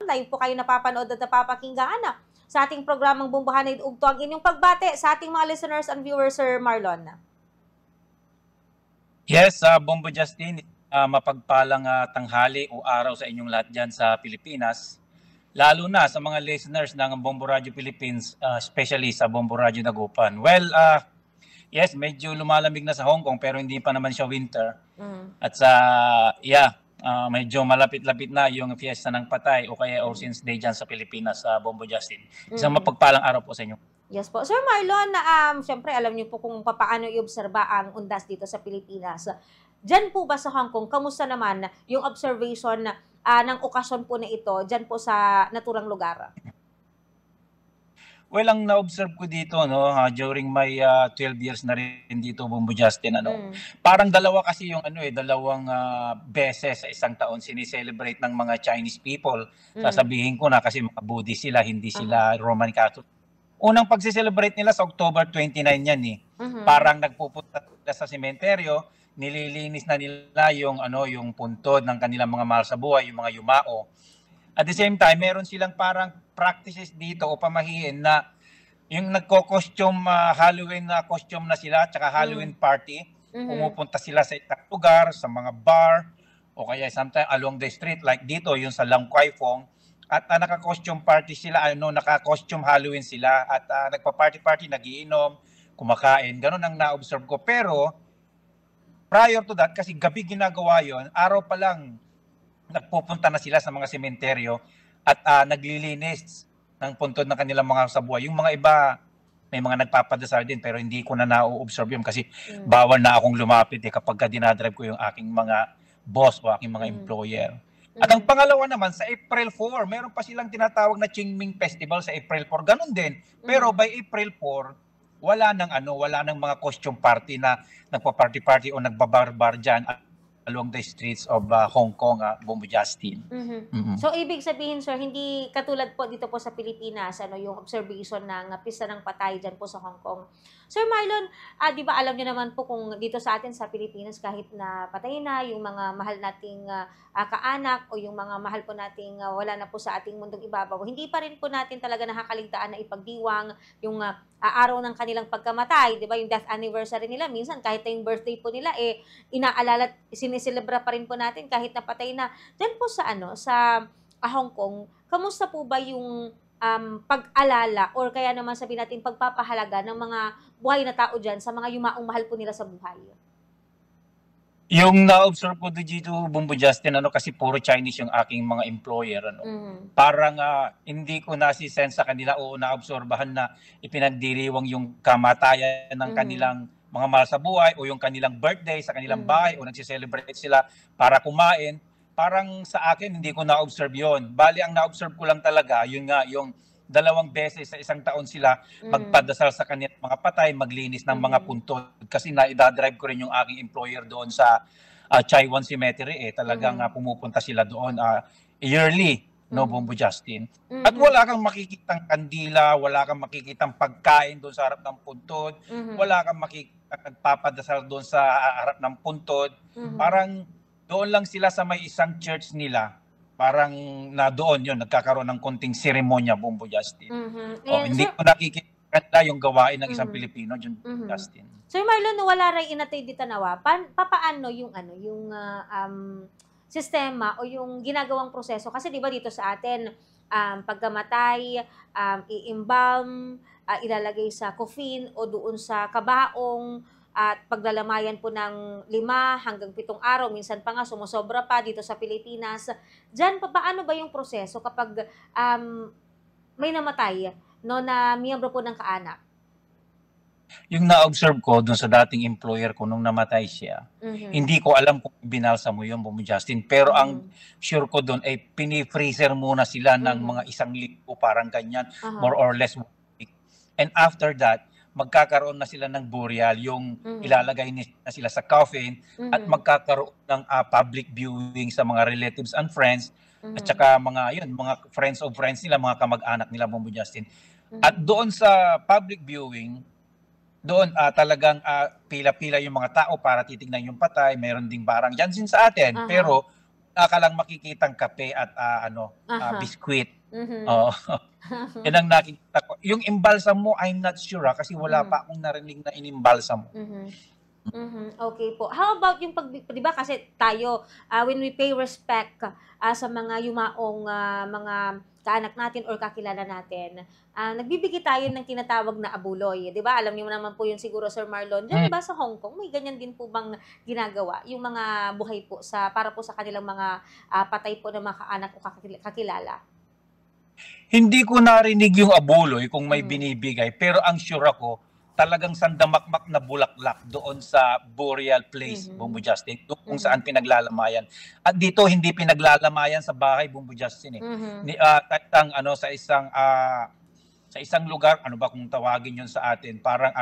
live po kayo napapanood at napapakinggan sa ating programang Bombohanay Ugto. Ang inyong pagbate sa ating mga listeners and viewers, Sir Marlon. Yes, Bombo Justin, mapagpalang tanghali o araw sa inyong lahat dyan sa Pilipinas. Lalo na sa mga listeners ng Bombo Radio Philippines, especially sa Bombo Radio Dagupan. Well, yes, medyo lumalamig na sa Hong Kong pero hindi pa naman siya winter. At medyo malapit-lapit na yung Fiesta ng Patay o kaya Ocean's Day dyan sa Pilipinas, Bombo Justin. Isang mapagpalang araw po sa inyo. Yes po. Sir Marlon, siyempre alam niyo po kung paano i-obserba ang undas dito sa Pilipinas. Diyan po ba sa Hong Kong, kamusta naman yung observation ng okasyon po na ito diyan po sa naturang lugar? Well, ang na-observe ko dito, during my 12 years na rin dito, Bombo Justin, parang dalawa kasi yung dalawang beses sa isang taon sinicelebrate ng mga Chinese people. Sasabihin ko na kasi mga Buddhist sila, hindi sila Roman Catholic. Unang pagsiselebrate nila sa October 29 yan eh. Parang nagpupunta sa sementeryo, nililinis na nila yung puntod ng kanilang mga mahal sa buhay, yung mga yumao. At the same time, meron silang parang practices dito o pamahiin na yung nagko-costume, Halloween na costume na sila, tsaka Halloween party, pumupunta sila sa isang lugar, sa mga bar, o kaya sometimes along the street, like dito, yung sa Lam Kwai Fong, at naka-costume party sila, naka-costume Halloween sila, at nagpa-party-party, nagiinom, kumakain, ganun ang na-observe ko. Pero, prior to that, kasi gabi ginagawa yon, araw pa lang, nagpupunta na sila sa mga sementeryo at naglilinis ng puntod ng kanilang mga sabuhay. Yung mga iba, may mga nagpapadasal din pero hindi ko na na-observe yun kasi bawal na akong lumapit kapag dinadrive ko yung aking mga boss o aking mga employer. At ang pangalawa naman, sa April 4, meron pa silang tinatawag na Qingming Festival sa April 4. Ganun din. Pero by April 4, wala nang mga costume party na nagpa-party-party o nagbabarbar dyan along the streets of Hong Kong, Bombo Justin. So, ibig sabihin, sir, hindi katulad po dito po sa Pilipinas, yung observation ng Pista ng Patay dyan po sa Hong Kong. Sir Marlon, di ba alam niyo naman po kung dito sa atin sa Pilipinas, kahit na patay na yung mga mahal nating kaanak o yung mga mahal po nating wala na po sa ating mundong ibabaw, hindi pa rin po natin talaga nakakaligtaan na ipagdiwang yung araw ng kanilang pagkamatay, di ba? Yung death anniversary nila, minsan kahit na yung birthday po nila, inaalala, siniselebra pa rin po natin kahit napatay na. Diyan po sa Hong Kong, kamusta po ba yung pag-alala or kaya naman sabihin natin pagpapahalaga ng mga buhay na tao dyan sa mga yumaong mahal po nila sa buhay? Yung na-observe ko dito, Bombo Justin, kasi puro Chinese yung aking mga employer, parang hindi ko nasisense sa kanila o naobserbahan na ipinagdiriwang yung kamatayan ng kanilang mga mahal sa buhay o yung kanilang birthday sa kanilang bahay o nagsiselebrate sila para kumain. Parang sa akin, hindi ko na-observe yun. Bali, ang na-observe ko lang talaga, yun nga, yung dalawang beses sa isang taon sila magpadasal sa kanilang mga patay, maglinis ng mga puntod. Kasi na-idadrive ko rin yung aking employer doon sa Chai Wan Cemetery. Talagang pumupunta sila doon yearly, Bombo Justin. At wala kang makikitang kandila, wala kang makikitang pagkain doon sa harap ng puntod, wala kang makikitang nagpapadasal doon sa harap ng puntod. Parang doon lang sila sa may isang church nila. Parang na doon yun, nagkakaroon ng konting seremonya, Bombo Justin. Hindi ko nakikita yung gawain ng isang Pilipino, Justin. Sir Marlon, wala rin inatay dito nawa. Papaano yung sistema o yung ginagawang proseso? Kasi di ba dito sa atin, pagkamatay, i-embalm, ilalagay sa coffin o doon sa kabaong, at paglalamayan po ng 5 hanggang 7 araw, minsan pa nga sumusobra pa dito sa Pilipinas. Diyan, paano ba yung proseso kapag may namatay na miyembro po ng kaanak? Yung na-observe ko doon sa dating employer ko nung namatay siya, hindi ko alam kung binalsa mo yun, Bombo Justin, pero ang sure ko doon ay pinifreezer muna sila ng mga 1 linggo, parang ganyan, more or less 1 week. And after that, magkakaroon na sila ng burial, yung ilalagay na sila sa coffin at magkakaroon ng public viewing sa mga relatives and friends at saka mga friends of friends nila, mga kamag-anak nila, Bombo Justin. At doon sa public viewing, doon talagang pila-pila yung mga tao para titignan yung patay. Mayroon ding barang dyan sin sa atin, pero ka lang makikitang kape at Aha. biskwit. Mhm. Oo. Yan ang nakikita ko. Yung imbalsam mo, I'm not sure kasi wala Mhm. pa akong narinig na inimbalsam mo. Mhm. Mhm, okey po. How about yung 'di ba kasi tayo, when we pay respect, sa mga yumaong, mga kaanak natin or kakilala natin, nagbibigay tayo ng tinatawag na abuloy, 'di ba? Alam niyo naman po yun siguro, Sir Marlon. Diyan Hmm. ba sa Hong Kong may ganyan din po bang ginagawa yung mga buhay po para po sa kanilang mga, patay po ng mga kaanak o kakilala? Hindi ko narinig yung abuloy kung may Mhm, binibigay, pero ang sure ako, talagang sandamakmak na bulaklak doon sa burial place, Bumbo mhm, Justin, doon kung mhm, saan pinaglalamayan. At dito hindi pinaglalamayan sa bahay, Bumbo Justin eh. mhm, Sa isang lugar, ano ba kung tawagin yun sa atin, parang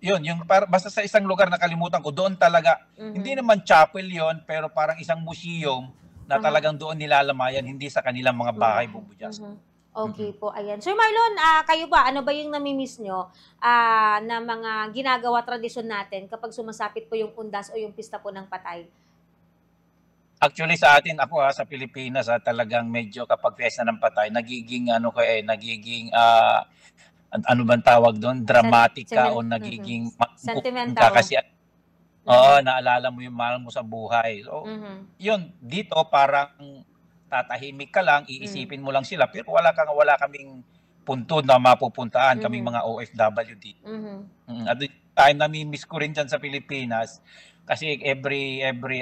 yun, basta sa isang lugar nakalimutan ko, doon talaga, hindi mhm, naman chapel yon pero parang isang museum na aha. talagang doon nilalamayan, hindi sa kanilang mga Mga bahay, bahay, Bumbo Justin. mhm. Okey Mm-mm. po, ayan. Sir Marlon, kayo ba, ano ba yung nami-miss niyo, na mga ginagawa tradisyon natin kapag sumasapit po yung Undas o yung Pista po ng Patay? Actually sa atin, ako sa Pilipinas talagang medyo kapag Fiesta ng Patay, nagiging nagiging ano bang tawag doon, Sen dramatika semen o mhm. nagiging ka Sentimental. kasi oo, Mhm, naalala mo yung mahal mo sa buhay. So, mhm, yun, dito parang tatahimik ka lang, hmm, iisipin mo lang sila, pero wala kaming puntod na mapupuntahan, kaming mhm, mga OFW dito. mhm, At the time, nami-miss ko rin diyan sa Pilipinas kasi every every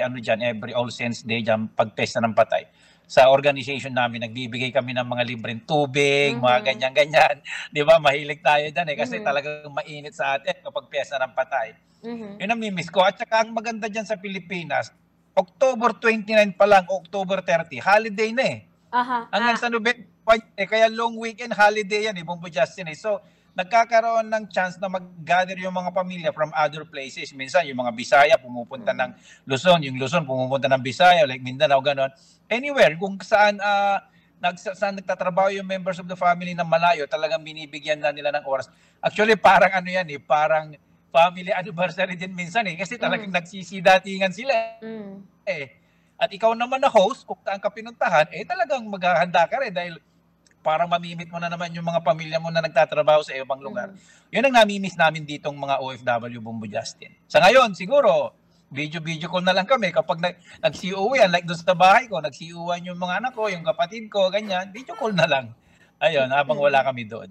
All Saints Day diyan, pag Piyesta ng Patay. Sa organization namin, nagbibigay kami ng mga libreng tubig, mga mhm, ganyan-ganyan. 'Di ba? Mahilig tayo diyan kasi mhm, talagang mainit sa atin kapag Piyesta ng Patay. mhm. Yun ang mimiss ko. At saka ang maganda diyan sa Pilipinas, October 29 pa lang, October 30, holiday na eh. Aha, Hanggang sa November 1 kaya long weekend holiday yan Bumbo Justin eh. So, nagkakaroon ng chance na mag-gather yung mga pamilya from other places. Minsan, yung mga Bisaya pumupunta ng mhm, Luzon, yung Luzon pumupunta ng Bisaya, like Mindanao, ganon. Anywhere, kung saan nagtatrabaho yung members of the family na malayo, talagang binibigyan na nila ng oras. Actually, parang yan eh, parang family anniversary din minsan eh, kasi talagang mhm, nagsisidatingan sila hmm, eh. At ikaw naman na host, kung saan ka pinuntahan, talagang maghahanda ka rin dahil parang mamimit mo na naman yung mga pamilya mo na nagtatrabaho sa ibang lugar. mhm, Yun ang namimiss namin ditong mga OFW, Bumbo Justin. Sa ngayon, siguro, video call na lang kami kapag nag-COE, like doon sa bahay ko, nag-COE yung mga anak ko, yung kapatid ko, ganyan, video call na lang. Ayun, habang wala mhm. kami doon.